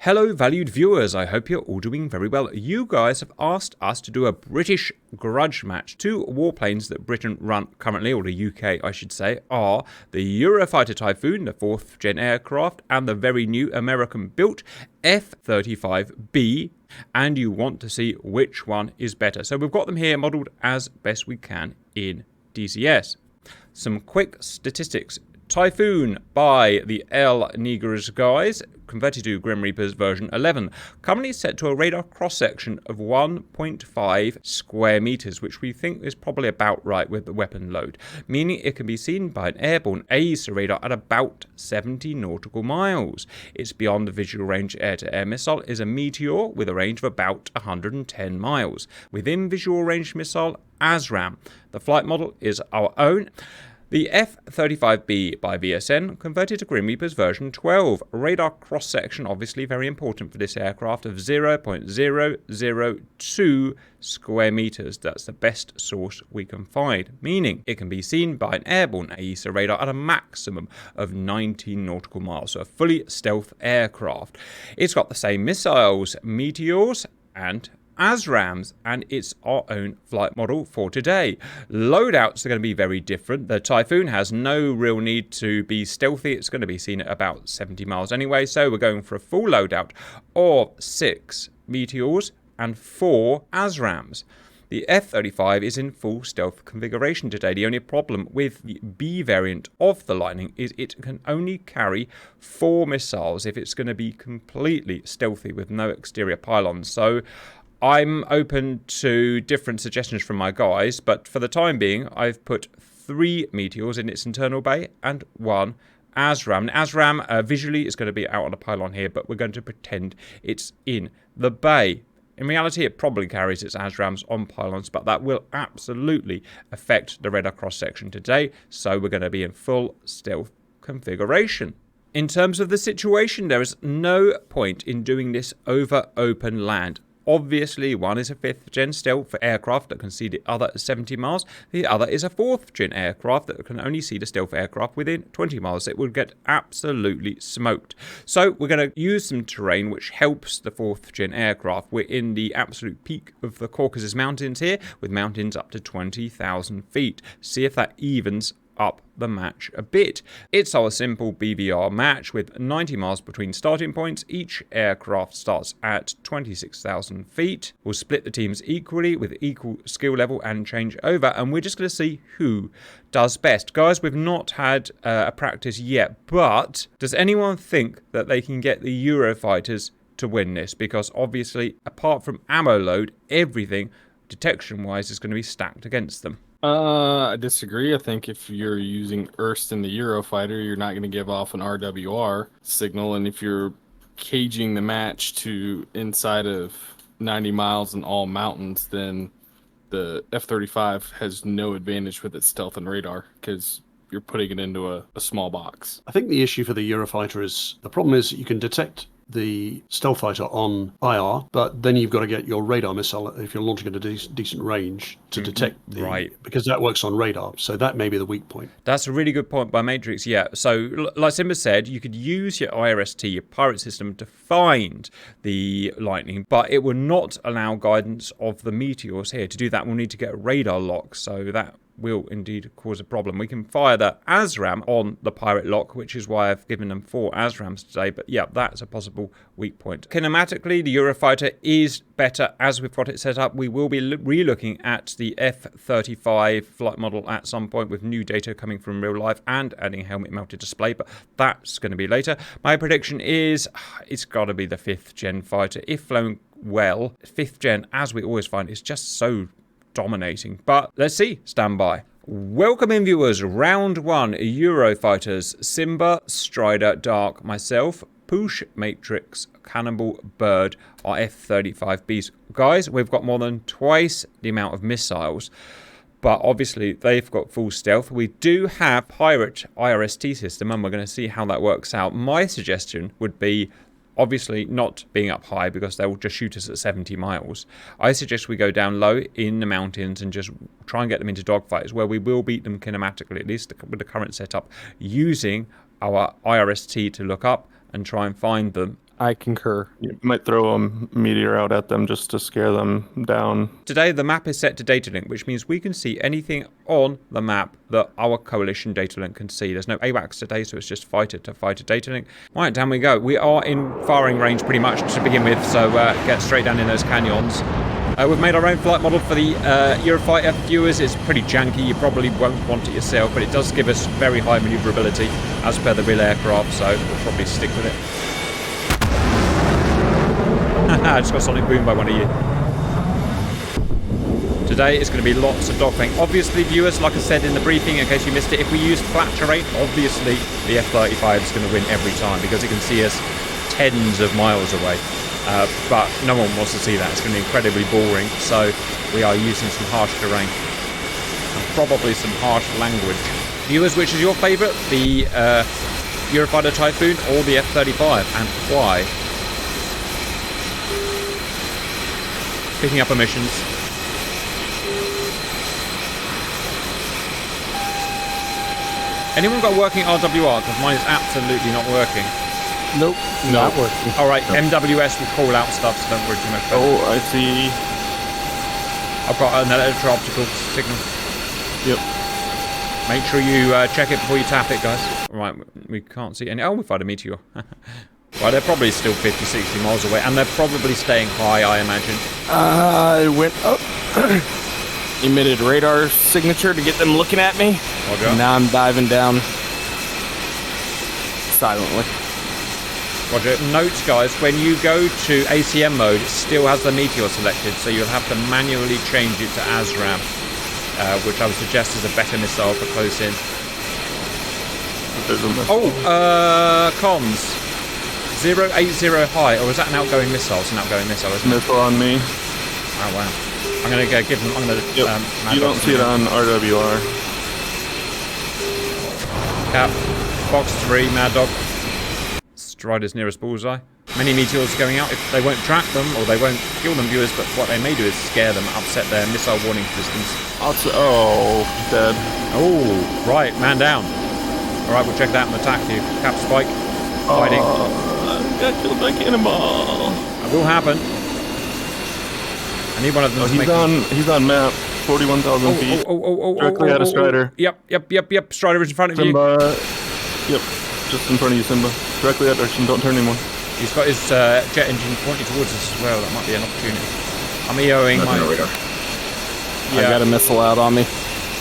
Hello valued viewers, I hope you're all doing very well. You guys have asked us to do a British grudge match. Two warplanes that Britain run currently, or the UK I should say, are the Eurofighter Typhoon, the 4th gen aircraft, and the very new American-built F-35B, and you want to see which one is better. So we've got them here modelled as best we can in DCS. Some quick statistics. Typhoon by the L Negras guys, converted to Grim Reaper's version 11, currently set to a radar cross-section of 1.5 square meters, which we think is probably about right with the weapon load, meaning it can be seen by an airborne AESA radar at about 70 nautical miles. Its beyond the visual range air-to-air missile is a Meteor with a range of about 110 miles. Within visual range missile, ASRAAM. The flight model is our own. The F-35B by VSN, converted to Grim Reaper's version 12. Radar cross-section, obviously very important for this aircraft, of 0.002 square meters. That's the best source we can find, meaning it can be seen by an airborne AESA radar at a maximum of 19 nautical miles, so a fully stealth aircraft. It's got the same missiles, Meteors, and ASRAAMs, and it's our own flight model for today. Loadouts are going to be very different. The Typhoon has no real need to be stealthy. It's going to be seen at about 70 miles anyway, so we're going for a full loadout of 6 Meteors and 4 ASRAAMs. The F-35 is in full stealth configuration today. The only problem with the B variant of the Lightning is it can only carry 4 missiles if it's going to be completely stealthy with no exterior pylons. So I'm open to different suggestions from my guys, but for the time being, I've put 3 Meteors in its internal bay and 1 ASRAAM. ASRAAM visually is going to be out on a pylon here, but we're going to pretend it's in the bay. In reality, it probably carries its ASRAAMs on pylons, but that will absolutely affect the radar cross-section today, so we're going to be in full stealth configuration. In terms of the situation, there is no point in doing this over open land. Obviously, one is a 5th gen stealth for aircraft that can see the other at 70 miles. The other is a 4th gen aircraft that can only see the stealth aircraft within 20 miles. It would get absolutely smoked. So we're going to use some terrain which helps the 4th gen aircraft. We're in the absolute peak of the Caucasus Mountains here, with mountains up to 20,000 feet. See if that evens up the match a bit. It's our simple BVR match with 90 miles between starting points. Each aircraft starts at 26,000 feet. We'll split the teams equally with equal skill level and change over, and we're just going to see who does best. Guys, we've not had a practice yet, but does anyone think that they can get the Eurofighters to win this? Because obviously, apart from ammo load, everything detection-wise is going to be stacked against them. I disagree. I think if you're using IRST in the Eurofighter, you're not going to give off an RWR signal, and if you're caging the match to inside of 90 miles and all mountains, then the F-35 has no advantage with its stealth and radar because you're putting it into a small box. I think the issue for the Eurofighter is, the problem is you can detect the stealth fighter on IR, but then you've got to get your radar missile, if you're launching at a decent range, to detect the, because that works on radar. So that may be the weak point. That's a really good point by Matrix, yeah. So like Simba said, you could use your IRST, your pirate system, to find the Lightning, but it will not allow guidance of the Meteors here. To do that, we'll need to get a radar lock, so that will indeed cause a problem. We can fire the ASRAAM on the pirate lock, which is why I've given them 4 ASRAAMs today, but yeah, that's a possible weak point. Kinematically, the Eurofighter is better as we've got it set up. We will be re-looking at the F-35 flight model at some point with new data coming from real life and adding helmet mounted display, but that's going to be later. My prediction is it's got to be the 5th gen fighter. If flown well, 5th gen, as we always find, is just so dominating. But let's see. Stand by. Welcome in, viewers. Round 1, Eurofighters. Simba, Strider, Dark, myself, Poosh, Matrix, Cannibal, Bird, our F-35Bs. Guys, we've got more than twice the amount of missiles, but obviously they've got full stealth. We do have Pirate IRST system, and we're going to see how that works out. My suggestion would be obviously not being up high because they'll just shoot us at 70 miles. I suggest we go down low in the mountains and just try and get them into dogfights where we will beat them kinematically, at least with the current setup, using our IRST to look up and try and find them I concur. You might throw a meteor out at them just to scare them down. Today, the map is set to data link, which means we can see anything on the map that our coalition data link can see. There's no AWACS today, so it's just fighter to fighter data link. Right, down we go. We are in firing range pretty much to begin with, so get straight down in those canyons. We've made our own flight model for the Eurofighter viewers. It's pretty janky. You probably won't want it yourself, but it does give us very high maneuverability as per the real aircraft, so we'll probably stick with it. I just got sonic boom by one of you. Today it's going to be lots of dogfighting. Obviously, viewers, like I said in the briefing, in case you missed it, if we use flat terrain, obviously the F-35 is going to win every time because it can see us tens of miles away. But no one wants to see that. It's going to be incredibly boring. So we are using some harsh terrain and probably some harsh language. Viewers, which is your favourite, the Eurofighter Typhoon or the F-35, and why? Picking up emissions. Anyone got working RWR? Because mine is absolutely not working. Nope, not working. Alright, MWS will call out stuff, so don't worry too much about it. Oh, I see. I've got an electro-optical signal. Yep. Make sure you check it before you tap it, guys. Right, we can't see any. Oh, we fired a Meteor. Well, they're probably still 50, 60 miles away, and they're probably staying high, I imagine. I went up. Emitted radar signature to get them looking at me. Roger. Now I'm diving down silently. Roger. Note, guys, when you go to ACM mode, it still has the Meteor selected, so you'll have to manually change it to ASRAAM, which I would suggest is a better missile for close in. Comms. 080 high, or is that an outgoing missile? It's an outgoing missile, isn't it? Missile on me. Oh, wow. I'm going to go give them... I'm going to... Yep. You don't see it on RWR. Cap. Box 3, Mad Dog. Strider's nearest bullseye. Many meteors are going out. If they won't track them, or they won't kill them, viewers, but what they may do is scare them, upset their missile warning systems. Oh, dead. Oh, right. Man down. All right, we'll check that and attack you. Cap Spike. Fighting. Got killed by cannonball. That will happen. I need one of them to make... He's on map. 41,000 feet. Directly at a Strider. Yep. Strider is in front of Simba. Yep. Just in front of you, Simba. Directly that direction. Don't turn anymore. He's got his jet engine pointed towards us as well. That might be an opportunity. I'm EOing my... Yeah. I got a missile out on me.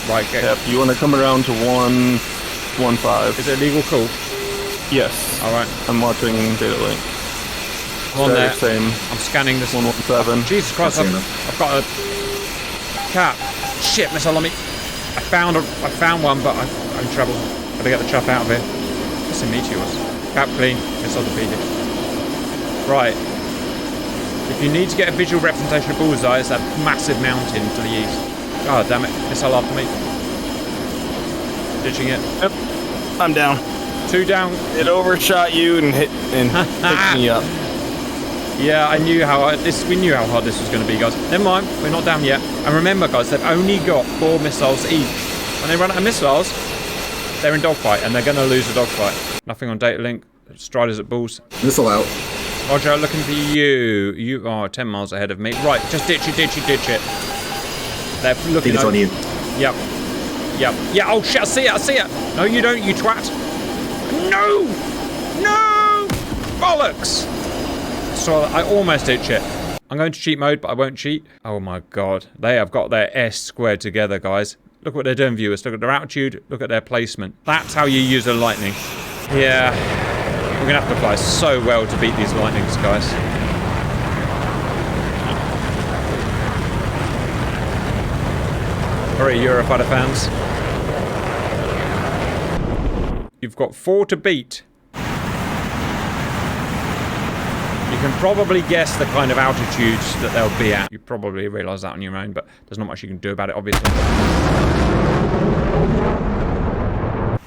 Right, Yep. You want to come around to 115. Is it a legal call? Yes. Alright. I'm watching data link. On there. Same. I'm scanning this. 117. Jesus Christ, I've got a cap. Shit, missile on me. I found one, but I'm in trouble. Gotta get the chuff out of here. It's a Meteors. Cap clean. Missile defeated. Right. If you need to get a visual representation of bullseye, it's that massive mountain to the east. God damn it. Missile after me. Ditching it. Yep. I'm down. 2 down. It overshot you and picked me up. Yeah, we knew how hard this was going to be, guys. Never mind, we're not down yet. And remember, guys, they've only got 4 missiles each. When they run out of missiles, they're in dogfight, and they're going to lose a dogfight. Nothing on data link. Striders at bulls. Missile out. Roger, looking for you. You are 10 miles ahead of me. Right, just ditch it. They're looking. I think it's on you. Yep. Yeah. Oh shit! I see it. No, you don't. You twat. No. Bollocks. So I almost ditch it. I'm going to cheat mode, but I won't cheat. Oh my god. They have got their S squared together, guys. Look what they're doing, viewers. Look at their altitude. Look at their placement. That's how you use a Lightning. Yeah. We're going to have to fly so well to beat these Lightnings, guys. Alright, Eurofighter fans. You've got 4 to beat. You can probably guess the kind of altitudes that they'll be at. You probably realise that on your own, but there's not much you can do about it, obviously.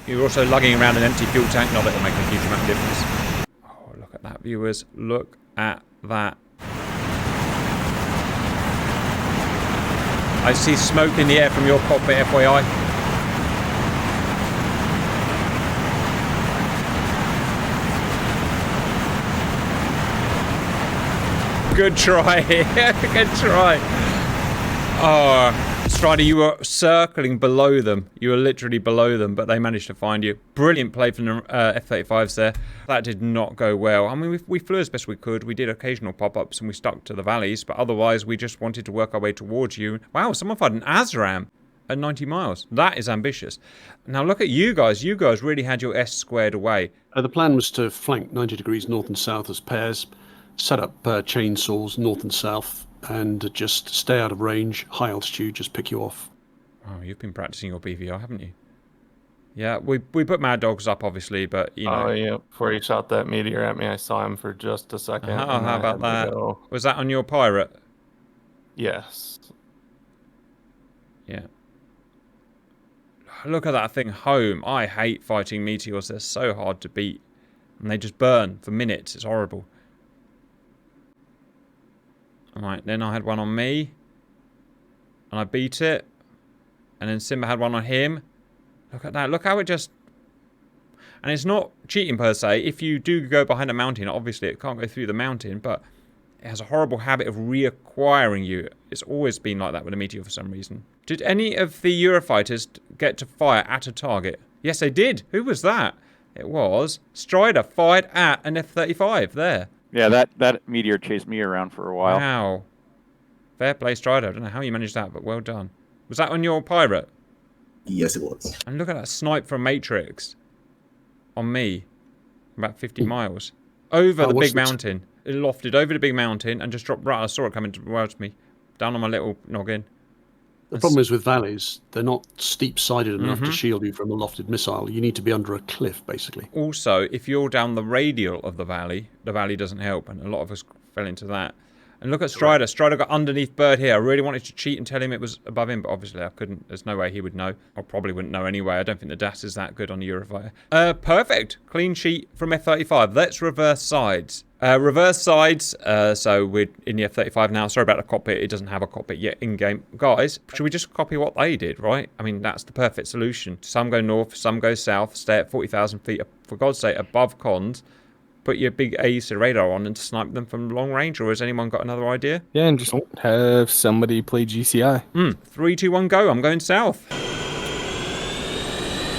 You're also lugging around an empty fuel tank. Not that it'll make a huge amount of difference. Oh, look at that, viewers. Look at that. I see smoke in the air from your cockpit, FYI. Good try. Good try. Oh, Strider, you were circling below them. You were literally below them, but they managed to find you. Brilliant play from the F-35s there. That did not go well. I mean, we flew as best we could. We did occasional pop-ups and we stuck to the valleys, but otherwise we just wanted to work our way towards you. Wow, someone fired an ASRAAM at 90 miles. That is ambitious. Now look at you guys. You guys really had your S squared away. The plan was to flank 90 degrees north and south as pairs, set up chainsaws north and south, and just stay out of range, high altitude, just pick you off. Oh, you've been practicing your BVR, haven't you? Yeah, we put Mad Dogs up, obviously, but, you know... Oh, yeah. Before he shot that Meteor at me, I saw him for just a second. Oh, how about that? Was that on your Pirate? Yes. Yeah. Look at that thing home. I hate fighting Meteors. They're so hard to beat. And they just burn for minutes. It's horrible. Alright, then I had one on me. And I beat it. And then Simba had one on him. Look at that. Look how it just... And it's not cheating per se. If you do go behind a mountain, obviously it can't go through the mountain, but it has a horrible habit of reacquiring you. It's always been like that with a Meteor for some reason. Did any of the Eurofighters get to fire at a target? Yes, they did. Who was that? It was Strider fired at an F-35 there. Yeah, that Meteor chased me around for a while. Wow. Fair play, Strider. I don't know how you managed that, but well done. Was that on your Pirate? Yes, it was. And look at that snipe from Matrix. On me. About 50 miles. Over the big mountain. It lofted over the big mountain and just dropped right. I saw it coming towards me. Down on my little noggin. The problem is with valleys, they're not steep-sided enough to shield you from a lofted missile. You need to be under a cliff, basically. Also, if you're down the radial of the valley doesn't help, and a lot of us fell into that. And look at Strider. Strider got underneath Bird here. I really wanted to cheat and tell him it was above him, but obviously I couldn't. There's no way he would know. I probably wouldn't know anyway. I don't think the DAS is that good on the Eurofighter. Perfect. Clean sheet from F-35. Let's reverse sides. Reverse sides. So we're in the F-35 now. Sorry about the cockpit. It doesn't have a cockpit yet in-game. Guys, should we just copy what they did, right? I mean, that's the perfect solution. Some go north, some go south. Stay at 40,000 feet, for God's sake, above cons. Put your big AESA radar on and snipe them from long range, or has anyone got another idea? Yeah, and just have somebody play GCI. 3, 2, 1, go. I'm going south.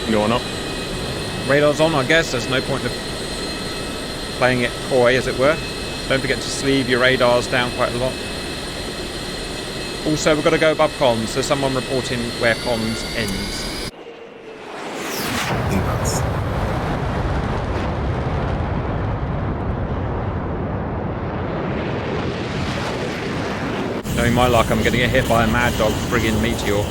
Going up. Radar's on, I guess. There's no point of playing it coy, as it were. Don't forget to sleeve your radars down quite a lot. Also, we've got to go above comms, so someone reporting where comms ends. Inbounds. Knowing my luck, I'm going to get hit by a Mad Dog friggin' Meteor.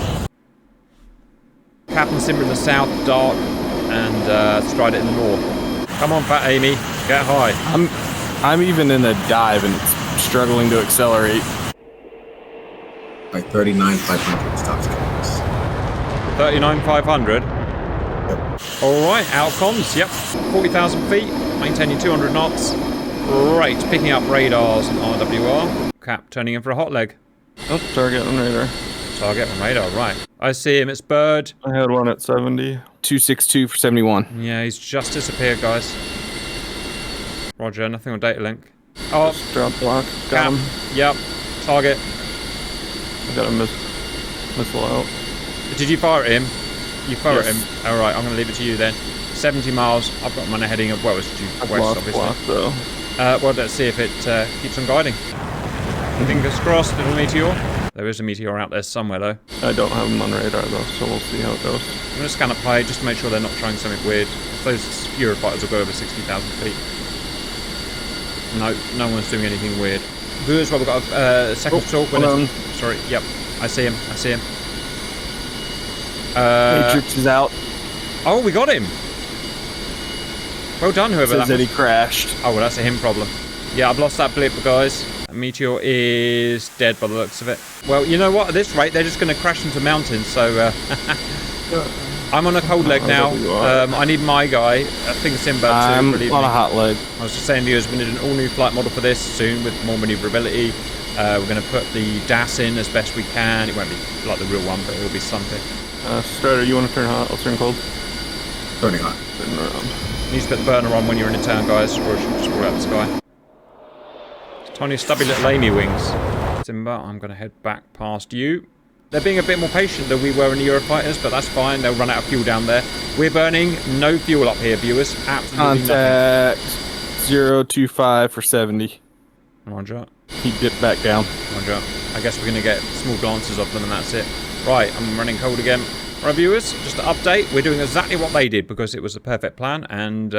Captain Simba in the south, Dark, and Strider in the north. Come on, Fat Amy, get high. I'm even in a dive and it's struggling to accelerate. By 39,500 stock seconds. 39,500? Yep. Alright, out of comms, yep. 40,000 feet, maintaining 200 knots. Right, picking up radars and RWR. Cap turning in for a hot leg. Oh, target on radar. Target on radar, right. I see him, it's Bird. I had one at 70. 262 for 71. Yeah, he's just disappeared, guys. Roger, nothing on data link. Oh, Just drop block. Got Cap. him. Yep. Target. I got a missile out. Did you fire at him? You fired at Yes. him. Alright, I'm going to leave it to you then. 70 miles. I've got mine heading up, well, it's due I west, obviously. block though. Well, let's see if it keeps on guiding. Fingers crossed, little Meteor. There is a Meteor out there somewhere, though. I don't have them on radar though, so we'll see how it goes. I'm going to scan up high just to make sure they're not trying something weird. Those Eurofighters will go over 60,000 feet. No one's doing anything weird. Viewers, well, we've got a second talk. Sorry, yep. I see him. Matrix is out. Oh, we got him. Well done, whoever Says that that was. he crashed. Oh, well, that's a him problem. Yeah, I've lost that blip, guys. Meteor is dead by the looks of it. Well, you know what? At this rate, they're just going to crash into mountains, so... I'm on a cold leg now. I need my guy. I think Simba to I'm relieve on me. a hot leg. I was just saying, viewers, we need an all-new flight model for this soon with more maneuverability. We're going to put the DAS in as best we can. It won't be like the real one, but it'll be something. Strider, you want to turn hot? I'll turn cold. Turning hot. Turn around. You need to put the burner on when you're in a turn, guys, or it should just fall out of the sky. Tiny stubby little Amy wings. Simba, I'm going to head back past you. They're being a bit more patient than we were in the Eurofighters, but that's fine. They'll run out of fuel down there. We're burning no fuel up here, viewers. Absolutely Contact 025 for 70. Roger. He dipped back down. Roger. I guess we're going to get small glances of them and that's it. Right, I'm running cold again. Right, viewers, just to update, we're doing exactly what they did because it was the perfect plan, and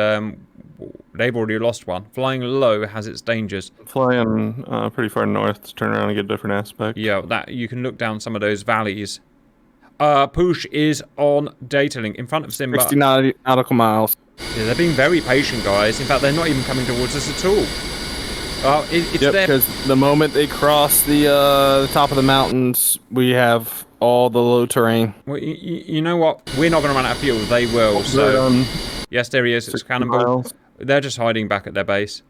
they've already lost one. Flying low has its dangers. Flying pretty far north to turn around and get a different aspect. Yeah, that you can look down some of those valleys. Push is on data link in front of Simba. 60 nautical miles. Yeah, they're being very patient, guys. In fact, they're not even coming towards us at all. It's Yep, their... because the moment they cross the top of the mountains, we have all the low terrain. Well, you know what? We're not going to run out of fuel. They will. So yes, there he is. It's Cannonball. Miles. They're just hiding back at their base.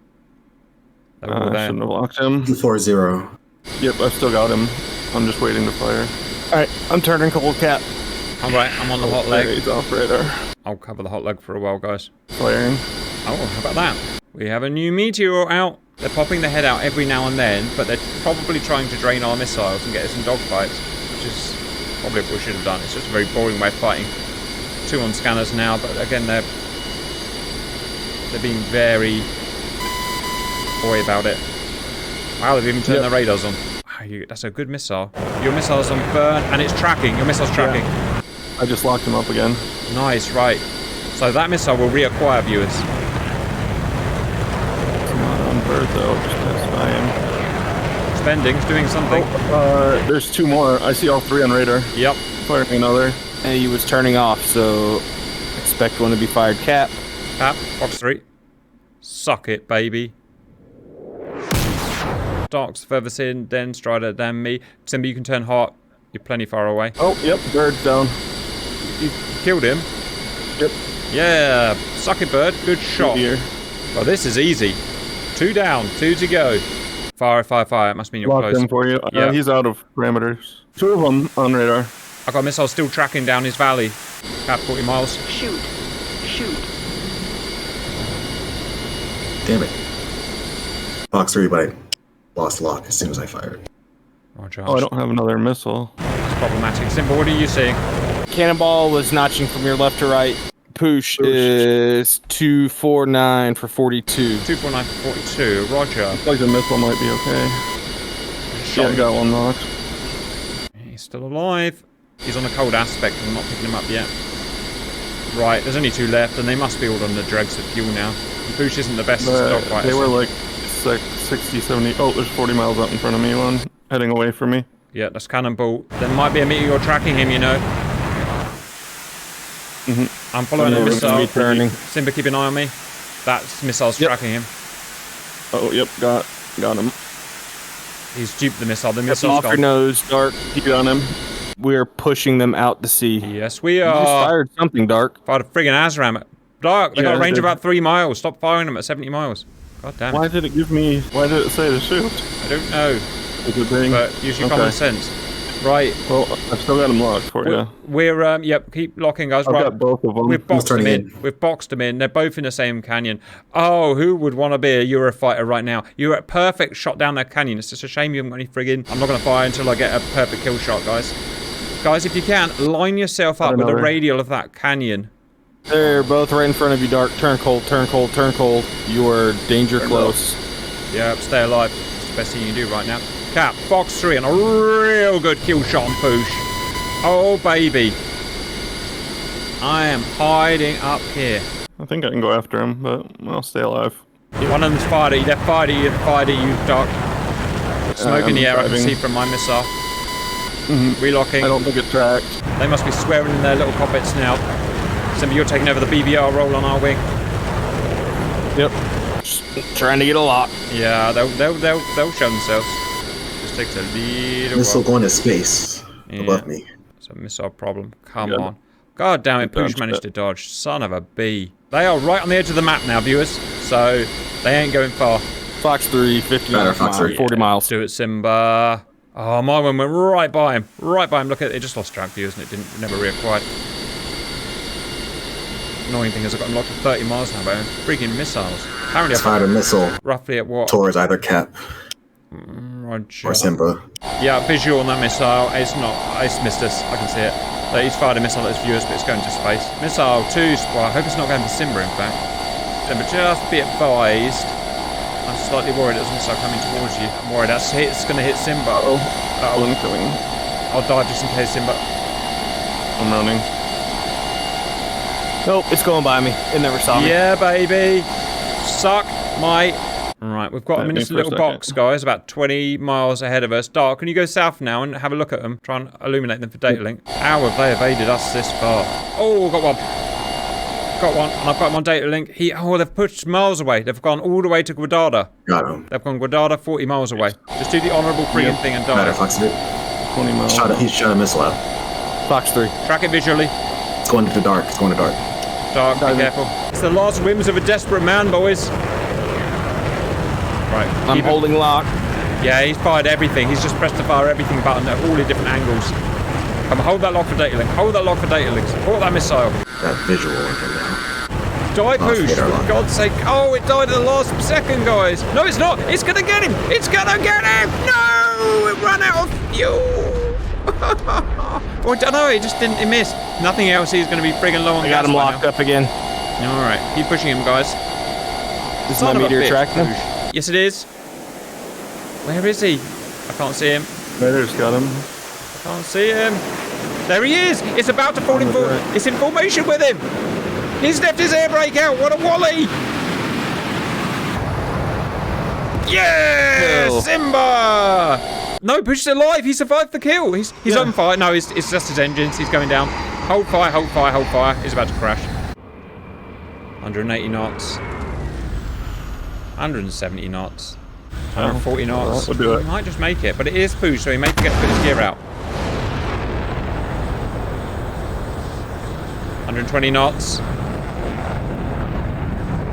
They're all I there. shouldn't have locked him. 240. Yep, I've still got him. I'm just waiting to fire. Alright, I'm turning cold cap. All right, I'm on the hot Okay, leg. he's off radar. I'll cover the hot leg for a while, guys. Firing. Oh, how about that? We have a new Meteor out. They're popping their head out every now and then, but they're probably trying to drain our missiles and get us in dogfights, which is probably what we should have done. It's just a very boring way of fighting. 2 on scanners now, but again, they're being very coy about it. Wow, they've even turned their radars on. Wow, that's a good missile. Your missile's on burn, and it's tracking. Your missile's tracking. Yeah. I just locked him up again. Nice, right. So that missile will reacquire, viewers. It's not on bird though, just passed by him. Spending's doing something. There's 2 more. I see all 3 on radar. Yep. Firing another. And he was turning off, so expect one to be fired cap. Cap, box 3. Suck it, baby. Dark's furthest in, then Strider, then me. Simba, you can turn hot. You're plenty far away. Oh, yep, bird's down. You killed him. Yep. Yeah, suck it, bird. Good shot. Here. Well, this is easy. 2 down, 2 to go. Fire, fire, fire. It must mean you're Locked close. him for you. Yeah. He's out of parameters. 2 of them on radar. I got a missile still tracking down his valley. Cap 40 miles. Shoot. Shoot. Damn it. Box 3, but I lost lock as soon as I fired. Roger. Oh, I don't have another missile. That's problematic. Simba, what are you seeing? Cannonball was notching from your left to right. Push is 249 for 42. 249 for 42. Roger. Looks like the missile might be okay. Shot. Yeah, I got one knocked. He's still alive. He's on a cold aspect. I'm not picking him up yet. Right, there's only 2 left, and they must be all on the dregs of fuel now. Bush isn't the best dogfighter. They were like 60, 70. Oh, there's 40 miles out in front of me, one heading away from me. Yeah, that's Cannonball. There might be a Meteor tracking him, you know. I'm following a missile. Simba, keep an eye on me. That missile's tracking him. Oh, yep, got him. He's duped the missile. The Off missile's your gone. nose, Dark. Keep it on him. We're pushing them out to sea. Yes, we You just are. fired something, Dark. Fired a friggin' ASRAAM. Dark, they got a Yeah, range of they- about 3 miles. Stop firing them at 70 miles. God damn it. Why did it say to shoot? I don't know, Is it being... but use your common sense. Right. Well, I've still got them locked for you. We're yep, keep locking, guys. I've Right. got both of them. We've boxed them turning in. in. We've boxed them in. They're both in the same canyon. Oh, who would want to be a Eurofighter right now? You're at perfect shot down that canyon. It's just a shame you haven't got any friggin'... I'm not going to fire until I get a perfect kill shot, guys. Guys, if you can, line yourself up with the radial of that canyon. They're both right in front of you, Dark. Turn cold, turn cold, turn cold. You are danger close. Yeah, stay alive. It's the best thing you can do right now. Cap, box 3, and a real good kill shot on Push. Oh, baby. I am hiding up here. I think I can go after him, but I'll stay alive. One of them's fired at you. They're fired at you. Fired at you, Dark. Smoke in the air, I can driving. see from my missile. Relocking. I don't think it tracked. They must be swearing in their little cockpits now. Simba, you're taking over the BVR role on our wing. Yep. Just trying to get a lock. Yeah, they'll show themselves. Just takes a little Missile while. going to space above me. It's a missile problem. Come Yeah. on. God damn it, Push Dodged managed it. to dodge. Son of a bee. They are right on the edge of the map now, viewers. So they ain't going far. Fox 3, 50 Better, miles, Fox 3. 40 miles. Do it, Simba. Oh, my one went right by him. Right by him. Look at it. It just lost track, viewers, and it never reacquired. Annoying thing is I've got him locked at 30 miles now, by freaking missiles. Apparently, Fired a missile roughly at what? towards either cap. Roger. Or Simba. Yeah, visual on that missile. It's missed us. I can see it. He's fired a missile at his viewers, but it's going to space. Missile 2, well, I hope it's not going for Simba, in fact. Simba, just be advised. I'm slightly worried there's a missile coming towards you. I'm worried it's going to hit Simba. Incoming. I'll dive just in case, Simba. I'm running. Nope, it's going by me. It never saw me. Yeah, baby. Suck my... Right, we've got them in this little box, guys, about 20 miles ahead of us. Dark, can you go south now and have a look at them? Try and illuminate them for data link. How have they evaded us this far? Oh, got one. Got one, and I've got them on data link. They've pushed miles away. They've gone all the way to Guadada. Got him. They've gone Guadada, 40 miles away. Just do the honourable friggin' thing and Matter die. Fox 3. 20 miles. He shot a missile out. Fox 3. Track it visually. It's going to the dark. It's going to dark. Dark, be careful. It's the last whims of a desperate man, boys. Right. I'm holding lock. Yeah, he's fired everything. He's just pressed the fire everything button at all the different angles. Come on, hold that lock for data link. Hold that lock for data link. Support that missile. That visual one now. Die, Poosh, for God's sake. Oh, it died at the last second, guys. No, it's not. It's going to get him. It's going to get him. No, it ran out of fuel. Oh, I don't know. It just didn't. It missed. Nothing else. He's going to be friggin' low on gas. I got him locked up again. All right. Keep pushing him, guys. This is my Meteor track now? Yes, it is. Where is he? I can't see him. Raider's got him. I can't see him. There he is. It's about to fall in formation. It's in formation with him. He's left his air brake out. What a wally. Yeah! Kill. Simba! No, Push's alive. He survived the kill. He's on fire. No, it's just his engines. He's going down. Hold fire, hold fire, hold fire. He's about to crash. 180 knots. 170 knots. 140 knots. We'll do it. He might just make it, but it is Push, so he may forget to put his gear out. 120 knots.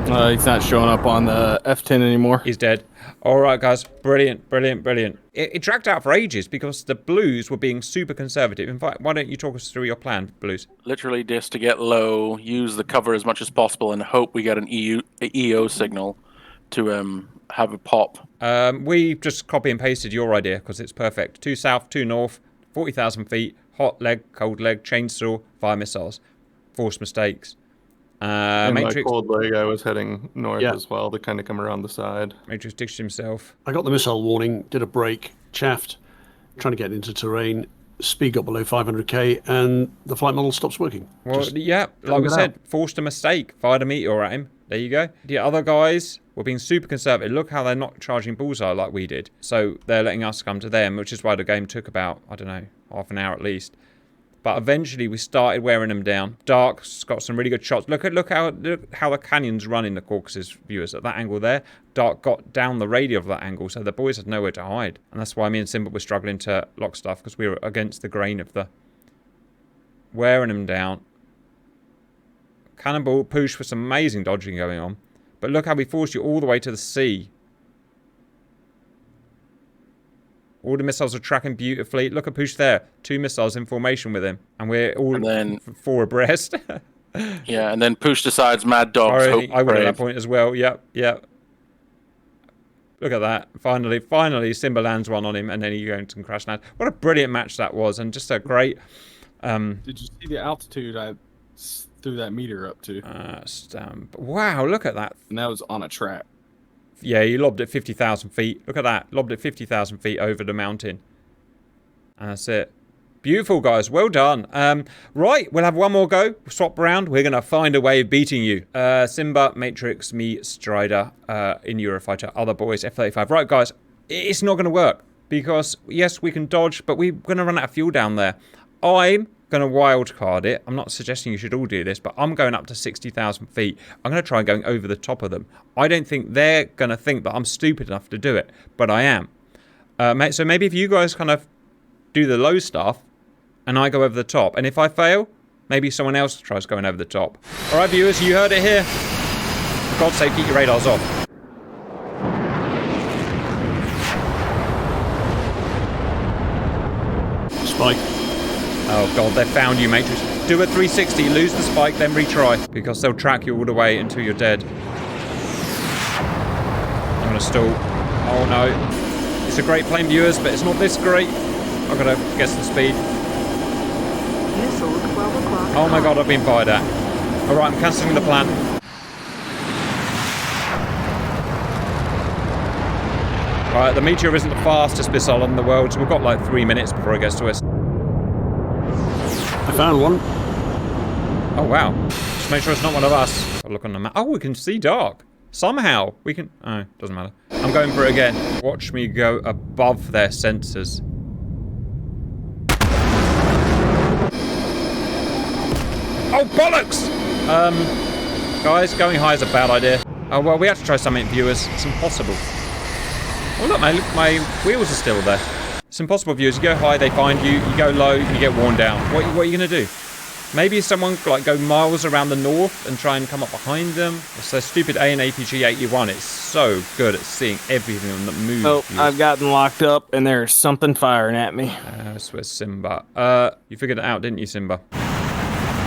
He's not showing up on the F10 anymore. He's dead. All right, guys. Brilliant, brilliant, brilliant. It dragged out for ages because the Blues were being super conservative. In fact, why don't you talk us through your plan, Blues? Literally just to get low, use the cover as much as possible, and hope we get an EO signal to have a pop. We just copy and pasted your idea because it's perfect. 2 south, 2 north, 40,000 feet, hot leg, cold leg, chainsaw, fire missiles. Force mistakes. In Matrix. my cold leg, I was heading north as well to kind of come around the side. Matrix ditched himself. I got the missile warning, did a brake, chaffed, trying to get into terrain, speed got below 500k, and the flight model stops working. Well, yeah, like I said, forced a mistake, fired a meteor at him. There you go. The other guys were being super conservative. Look how they're not charging bullseye like we did. So they're letting us come to them, which is why the game took about, I don't know, half an hour at least. But eventually we started wearing them down. Dark's got some really good shots. Look how the canyons run in the Caucasus, viewers. At that angle there, Dark got down the radio of that angle, so the boys had nowhere to hide. And that's why me and Simba were struggling to lock stuff, because we were against the grain of the wearing them down. Cannonball push with some amazing dodging going on. But look how we forced you all the way to the sea. All the missiles are tracking beautifully. Look at Push there. 2 missiles in formation with him. And we're all 4 abreast. Yeah, and then Push decides Mad Dogs. I went at that point as well. Yep. Look at that. Finally, Simba lands one on him, and then he goes and crash land. What a brilliant match that was, and just a great... Did you see the altitude I threw that meteor up to? Wow, look at that. And that was on a track. Yeah, you lobbed it 50,000 feet. Look at that. Lobbed it 50,000 feet over the mountain. And that's it. Beautiful, guys. Well done. Right, we'll have one more go. Swap around. We're going to find a way of beating you. Simba, Matrix, me, Strider, in Eurofighter, other boys, F-35. Right, guys, it's not going to work. Because, yes, we can dodge, but we're going to run out of fuel down there. I'm going to wildcard it. I'm not suggesting you should all do this, but I'm going up to 60,000 feet. I'm going to try going over the top of them. I don't think they're going to think that I'm stupid enough to do it, but I am. So maybe if you guys kind of do the low stuff, and I go over the top, and if I fail, maybe someone else tries going over the top. All right, viewers, you heard it here. For God's sake, keep your radars off. Spike. Oh god, they found you, Matrix. Do a 360, lose the spike, then retry. Because they'll track you all the way until you're dead. I'm gonna stall. Oh no. It's a great plane, viewers, but it's not this great. I've got to guess the speed. Missile 12 o'clock. Oh my god, I've been fired at. Alright, I'm cancelling the plan. Alright, the Meteor isn't the fastest missile in the world, so we've got like 3 minutes before it gets to us. I found one. Oh wow. Just make sure it's not one of us. I'll look on the map. Oh, we can see dark. Somehow we can... Oh, doesn't matter. I'm going for it again. Watch me go above their sensors. Oh, bollocks! Guys, going high is a bad idea. Oh, well, we have to try something, viewers. It's impossible. Oh, look, my wheels are still there. It's impossible, viewers. You go high, they find you. You go low, you get worn down. What are you going to do? Maybe someone like go miles around the north and try and come up behind them. It's their stupid APG 81. It's so good at seeing everything that moves. Oh, I've gotten locked up and there's something firing at me. That's where Simba. You figured it out, didn't you, Simba?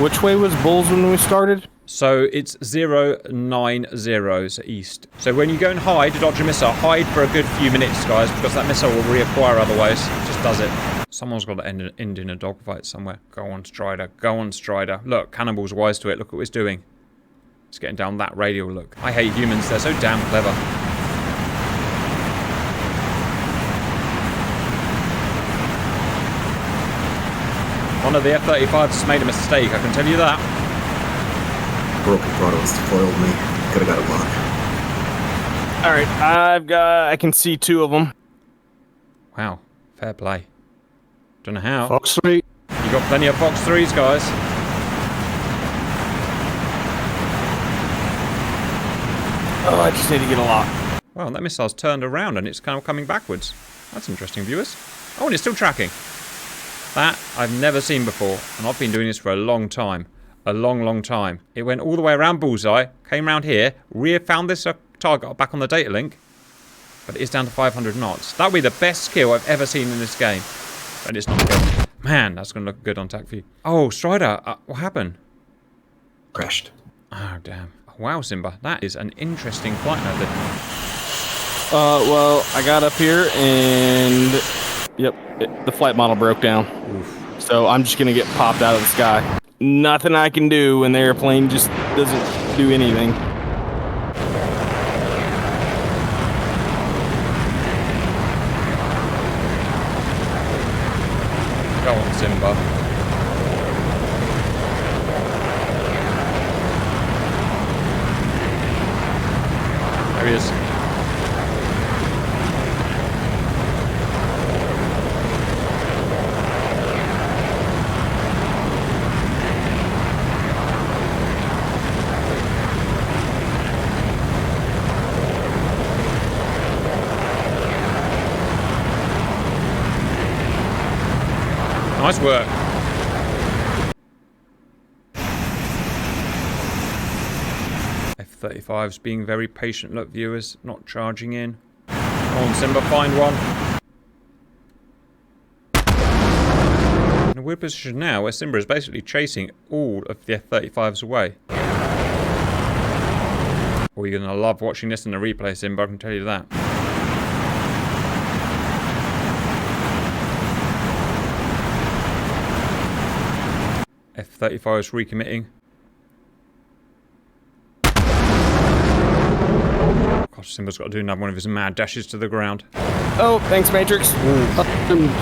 Which way was Bulls when we started? So it's 090, so east. So when you go and hide to dodge a missile, hide for a good few minutes, guys, because that missile will reacquire otherwise. It just does it. Someone's got to end in a dogfight somewhere. Go on, Strider. Go on, Strider. Look, Cannonball's wise to it. Look what it's doing. It's getting down that radial, look. I hate humans. They're so damn clever. One of the F-35s has made a mistake, I can tell you that. Broken throttles foiled me. Could have got a block. Alright, I can see 2 of them. Wow, fair play. Don't know how. Fox 3. You got plenty of Fox 3s, guys. Oh, I just need to get a lock. Wow, that missile's turned around and it's kind of coming backwards. That's interesting, viewers. Oh, and it's still tracking. That I've never seen before, and I've been doing this for a long time. A long, long time. It went all the way around Bullseye, came around here, found this target back on the data link, but it is down to 500 knots. That'll be the best skill I've ever seen in this game. But it's not good. Man, that's going to look good on TAC view. Oh, Strider, what happened? Crashed. Oh, damn. Wow, Simba, that is an interesting flight method. Well, I got up here and... Yep, the flight model broke down. Oof. So I'm just going to get popped out of the sky. Nothing I can do when the airplane just doesn't do anything. Go on, Simba. There he is. Nice work. F-35's being very patient. Look, viewers, not charging in. Come on, Simba, find one. In a weird position now where Simba is basically chasing all of the F-35s away. Oh, you're going to love watching this in the replay, Simba, I can tell you that. F-35 is recommitting. Gosh, Simba's got to do another one of his mad dashes to the ground. Oh, thanks, Matrix.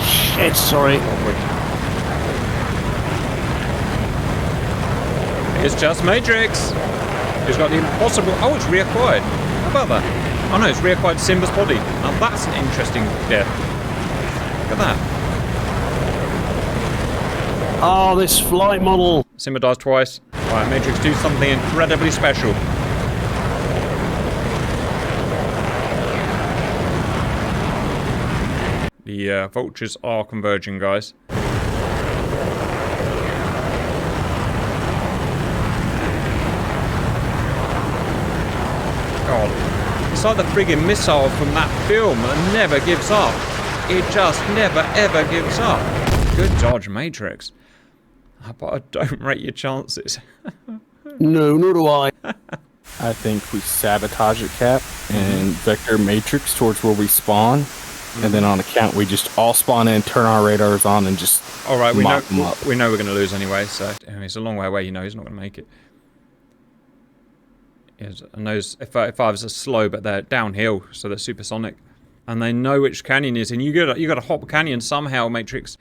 Shit, sorry. It's just Matrix. He's got the impossible... Oh, it's reacquired. How about that? Oh no, it's reacquired Simba's body. Now that's an interesting death. Look at that. Oh, this flight model. Simba dies twice. Right, Matrix, do something incredibly special. The vultures are converging, guys. God. It's like the friggin' missile from that film that never gives up. It just never ever gives up. Good dodge, Matrix. But I don't rate your chances. No, nor do I. I think we sabotage it, Cap, and vector Matrix towards where we spawn, And then on a count, we just all spawn in, turn our radars on, and just all right. We mop them up. know we're going to lose anyway. So I mean, it's a long way away. You know, he's not going to make it. And those F-35s are slow, but they're downhill, so they're supersonic, and they know which canyon is. And you got to hop a canyon somehow, Matrix.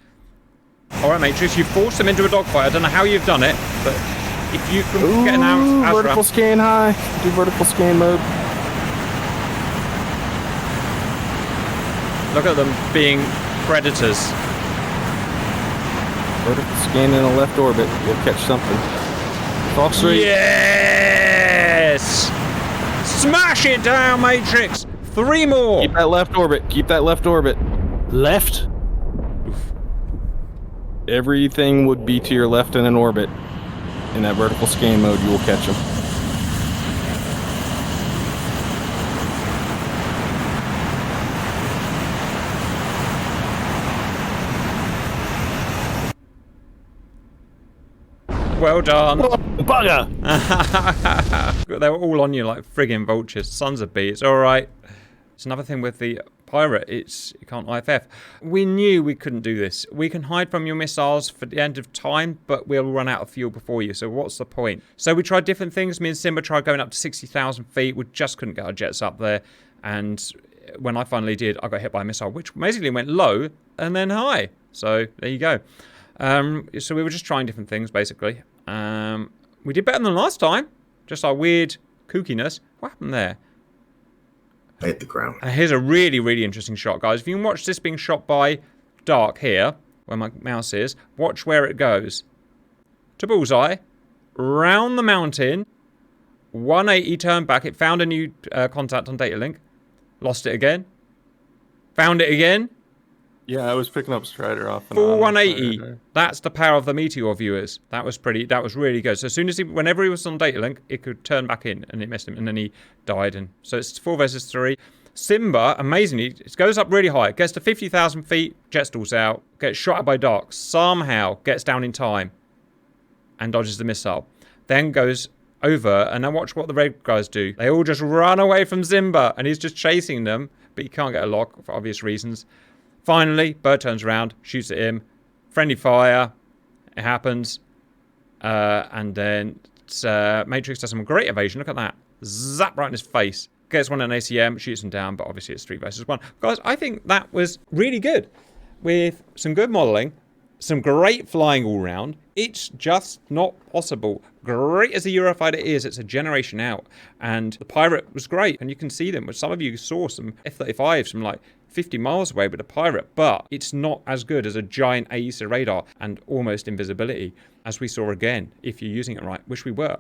All right, Matrix, you forced them into a dogfight. I don't know how you've done it, but if you can get an ASRAAM, vertical scan high. Do vertical scan mode. Look at them being predators. Vertical scan in a left orbit. You'll catch something. Fox 3. Yes! Smash it down, Matrix! 3 more! Keep that left orbit. Keep that left orbit. Left? Everything would be to your left in an orbit. In that vertical scan mode, you will catch them. Well done. Bugger! They were all on you like friggin' vultures. Sons of bees. Alright. It's another thing with the Pirate. You can't IFF. We knew we couldn't do this. We can hide from your missiles for the end of time, but we'll run out of fuel before you. So what's the point? So we tried different things. Me and Simba tried going up to 60,000 feet. We just couldn't get our jets up there. And when I finally did, I got hit by a missile, which basically went low and then high. So there you go. So we were just trying different things, basically. We did better than last time. Just our weird kookiness. What happened there? I hit the ground. Here's a really, really interesting shot, guys. If you can watch this being shot by Dark here, where my mouse is, watch where it goes. To bullseye, round the mountain, 180 turn back. It found a new contact on data link. Lost it again. Found it again. Yeah, I was picking up Strider off. Full 180. That's the power of the Meteor viewers. That was really good. So as soon as whenever he was on data link, it could turn back in and it missed him, and then he died. And so it's 4 versus 3. Simba, amazingly, it goes up really high. It gets to 50,000 feet, jet stalls out, gets shot at by Dark, somehow gets down in time, and dodges the missile. Then goes over, and now watch what the red guys do. They all just run away from Simba, and he's just chasing them, but he can't get a lock for obvious reasons. Finally, Bird turns around, shoots at him. Friendly fire. It happens. And then Matrix does some great evasion. Look at that. Zap right in his face. Gets one at an ACM, shoots him down, but obviously it's 3 versus 1. Guys, I think that was really good. With some good modelling, some great flying all round. It's just not possible. Great as the Eurofighter is, it's a generation out. And the Pirate was great. And you can see them. Some of you saw some F-35s from like 50 miles away with the Pirate, but it's not as good as a giant AESA radar and almost invisibility, as we saw again, if you're using it right, which we were.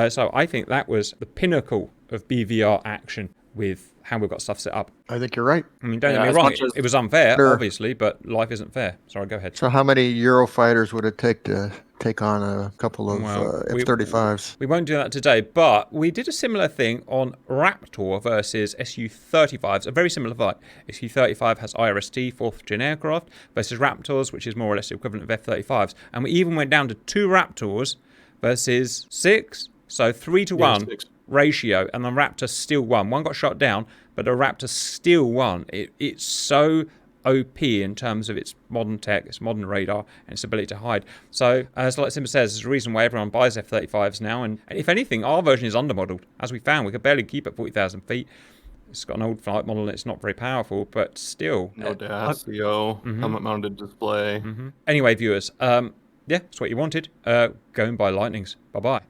So I think that was the pinnacle of BVR action with how we've got stuff set up. I think you're right. I mean, don't get me wrong, it was unfair, obviously, but life isn't fair. Sorry, go ahead. So how many Eurofighters would it take to take on a couple of F-35s? We won't do that today, but we did a similar thing on Raptor versus Su-35s, a very similar fight. Su-35 has IRST, 4th gen aircraft, versus Raptors, which is more or less the equivalent of F-35s. And we even went down to 2 Raptors versus 6, so 3 to 1. 6. Ratio, and the Raptor still won. One got shot down, but the Raptor still won. It's so OP in terms of its modern tech, its modern radar, and its ability to hide. So, as like Simba says, there's a reason why everyone buys F-35s now, and if anything, our version is undermodeled. As we found, we could barely keep at 40,000 feet. It's got an old flight model, and it's not very powerful, but still. No DAS, CO, helmet-mounted display. Anyway, viewers, yeah, that's what you wanted. Go and buy Lightnings. Bye-bye.